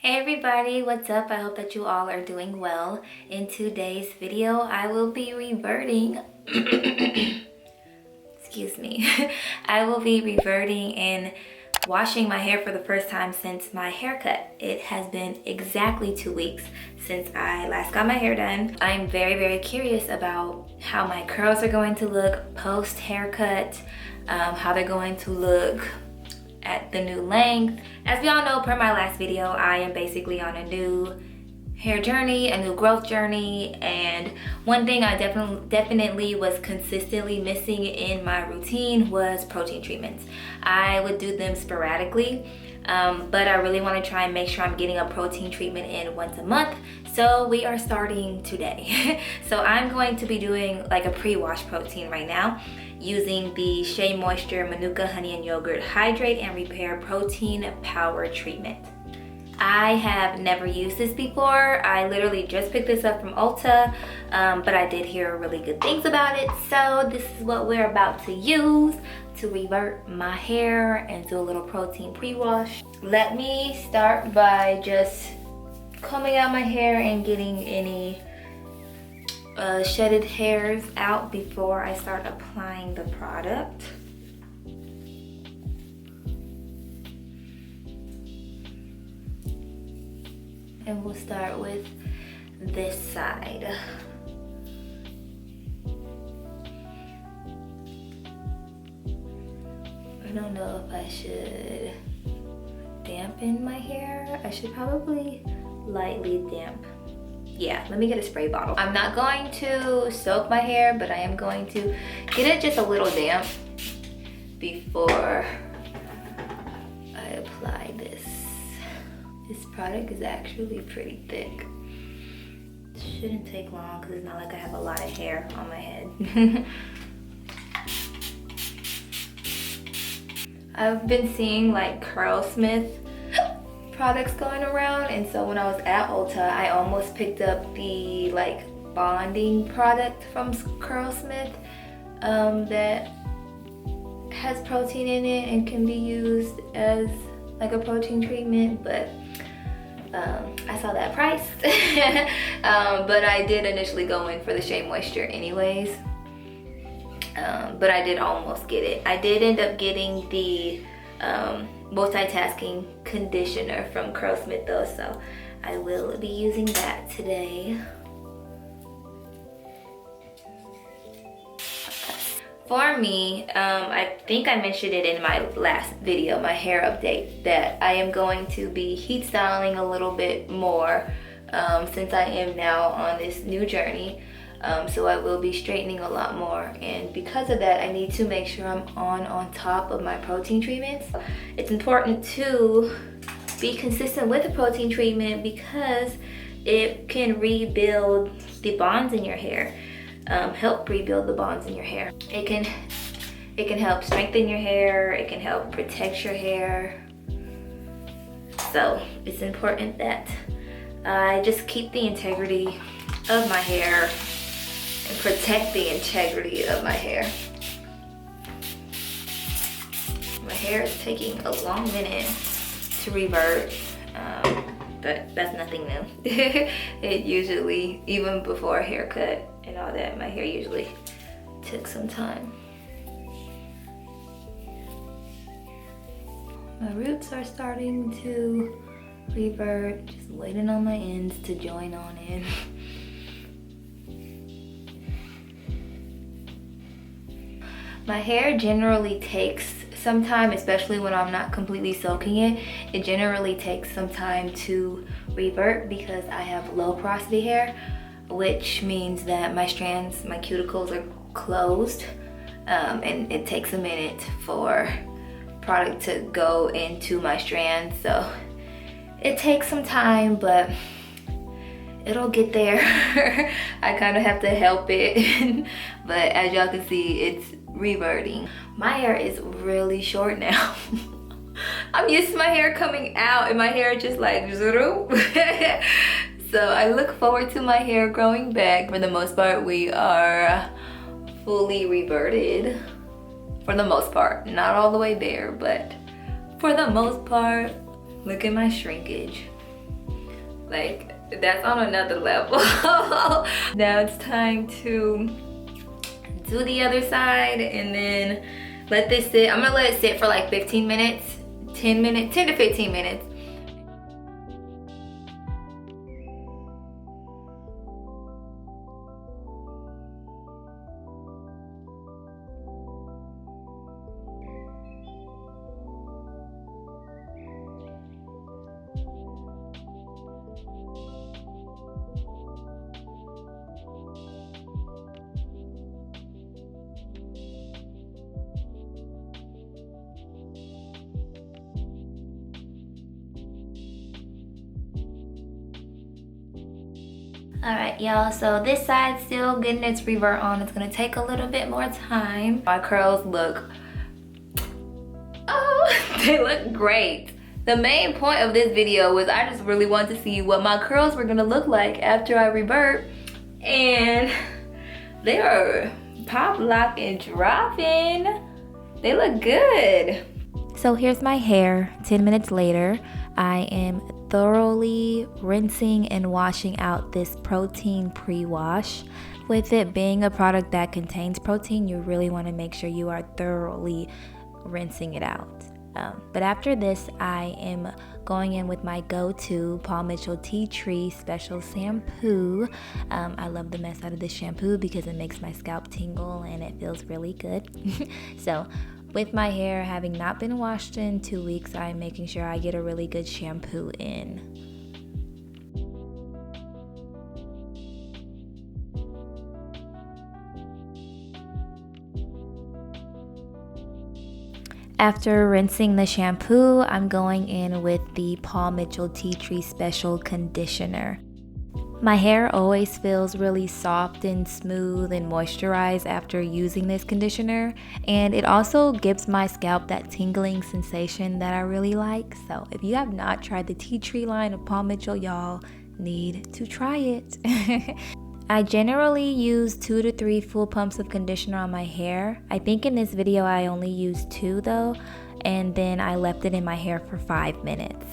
Hey everybody, what's up? I hope that you all are doing well. In today's video, I will be reverting, excuse me, I will be reverting and washing my hair for the first time since my haircut. It has been exactly 2 weeks since I last got my hair done. I'm very curious about how my curls are going to look post haircut, how they're going to look at the new length. As we all know, per my last video, I am basically on a new hair journey, a new growth journey, and one thing I definitely was consistently missing in my routine was protein treatments. I would do them sporadically, but I really want to try and make sure I'm getting a protein treatment in once a month. So we are starting today. So I'm going to be doing like a pre-wash protein right now, using the Shea Moisture Manuka Honey and Yogurt Hydrate and Repair Protein Power Treatment. I have never used this before. I literally just picked this up from Ulta, but I did hear really good things about it. So this is what we're about to use to revert my hair and do a little protein pre-wash. Let me start by just combing out my hair and getting any shedded hairs out before I start applying the product. And we'll start with this side. I don't know if I should dampen my hair. I should probably lightly damp. Yeah, let me get a spray bottle. I'm not going to soak my hair, but I am going to get it just a little damp before I apply this. This product is actually pretty thick. It shouldn't take long because it's not like I have a lot of hair on my head. I've been seeing like CurlSmith products going around, and so when I was at Ulta, I almost picked up the like bonding product from CurlSmith that has protein in it and can be used as like a protein treatment, but I saw that price. But I did initially go in for the Shea Moisture anyways, but I did almost get it. I did end up getting the multitasking conditioner from CurlSmith though, so I will be using that today. For me, I think I mentioned it in my last video, my hair update, that I am going to be heat styling a little bit more since I am now on this new journey. So I will be straightening a lot more, and because of that I need to make sure I'm on top of my protein treatments. It's important to be consistent with the protein treatment because it can rebuild the bonds in your hair, help rebuild the bonds in your hair. It can help strengthen your hair, it can help protect your hair. So it's important that I just keep the integrity of my hair and protect the integrity of my hair. My hair is taking a long minute to revert, but that's nothing new. It usually, even before a haircut and all that, my hair usually took some time. My roots are starting to revert, just waiting on my ends to join on in. My hair generally takes some time, especially when I'm not completely soaking it. It generally takes some time to revert because I have low porosity hair, which means that my strands, my cuticles are closed, and it takes a minute for product to go into my strands. So it takes some time, but it'll get there. I kind of have to help it. But as y'all can see, it's reverting. My hair is really short now. I'm used to my hair coming out and my hair just like zoop. So I look forward to my hair growing back. For the most part, we are fully reverted. For the most part, not all the way there, but for the most part, look at my shrinkage. Like, that's on another level. Now it's time to do the other side and then let this sit. I'm gonna let it sit for like 15 minutes, 10 to 15 minutes. Alright y'all, so this side's still getting its revert on. It's gonna take a little bit more time. My curls look, oh, they look great. The main point of this video was I just really wanted to see what my curls were gonna look like after I revert. And they are pop, lock, and dropping. They look good. So here's my hair 10 minutes later. I am thoroughly rinsing and washing out this protein pre-wash. With it being a product that contains protein, you really want to make sure you are thoroughly rinsing it out. But after this, I am going in with my go-to Paul Mitchell Tea Tree Special Shampoo. I love the mess out of this shampoo because it makes my scalp tingle and it feels really good. So with my hair having not been washed in 2 weeks, I'm making sure I get a really good shampoo in. After rinsing the shampoo, I'm going in with the Paul Mitchell Tea Tree Special Conditioner. My hair always feels really soft and smooth and moisturized after using this conditioner, and it also gives my scalp that tingling sensation that I really like. So if you have not tried the tea tree line of Paul Mitchell, y'all need to try it. I generally use 2 to 3 full pumps of conditioner on my hair. I think in this video I only used 2 though, and then I left it in my hair for 5 minutes.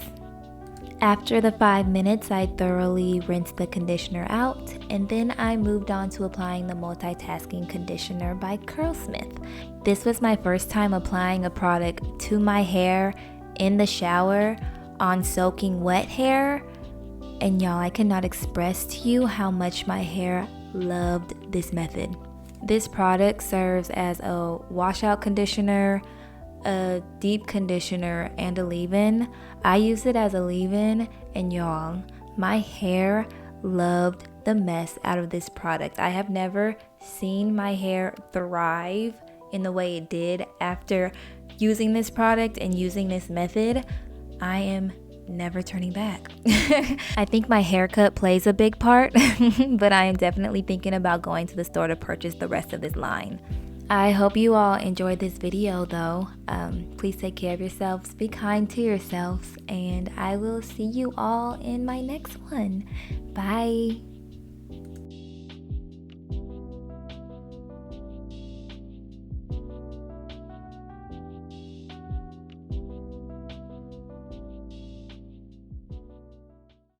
After the 5 minutes, I thoroughly rinsed the conditioner out, and then I moved on to applying the multitasking conditioner by CurlSmith. This was my first time applying a product to my hair in the shower on soaking wet hair. And y'all, I cannot express to you how much my hair loved this method. This product serves as a washout conditioner, a deep conditioner, and a leave-in. I use it as a leave-in, and y'all, my hair loved the mess out of this product. I have never seen my hair thrive in the way it did after using this product and using this method. I am never turning back. I think my haircut plays a big part, but I am definitely thinking about going to the store to purchase the rest of this line. I hope you all enjoyed this video though. Please take care of yourselves, be kind to yourselves, and I will see you all in my next one. Bye.